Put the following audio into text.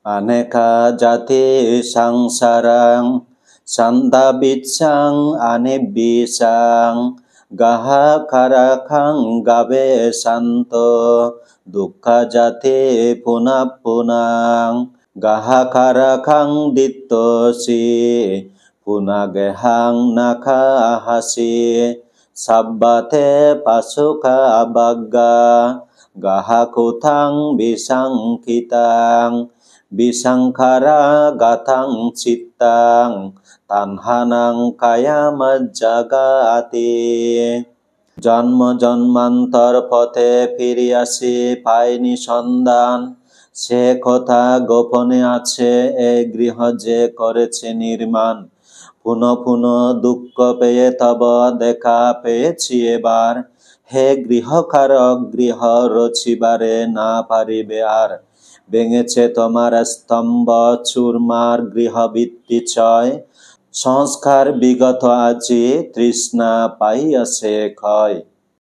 Aneka jati sangsarang sandabitsang anibisang gaha karakang gabe santo dukkha jati punapunang gaha karakang dittosi punagehang nakahasi sabbate pasuka bagga gaha kutang bisangkitang bisangkara gatang cittang tanhanang kaya majjagati জন্ম জন্মান্তর পথে ফিরে আসি পাইনি সন্ধান সে কথা গোপনে আছে এ গৃহ যে করেছে নির্মাণ পুনঃ পুনঃ দুঃখ পেয়ে তব দেখা পেয়েছি এবার হে গৃহকারক গৃহ রচিবারে না পারিবে আর ভেঙেছে তোমার স্তম্ভ চুরমার গৃহভিত্তি ছয় সংস্কার বিগত আজি তৃষ্ণা পাইয়াছে ক্ষয়।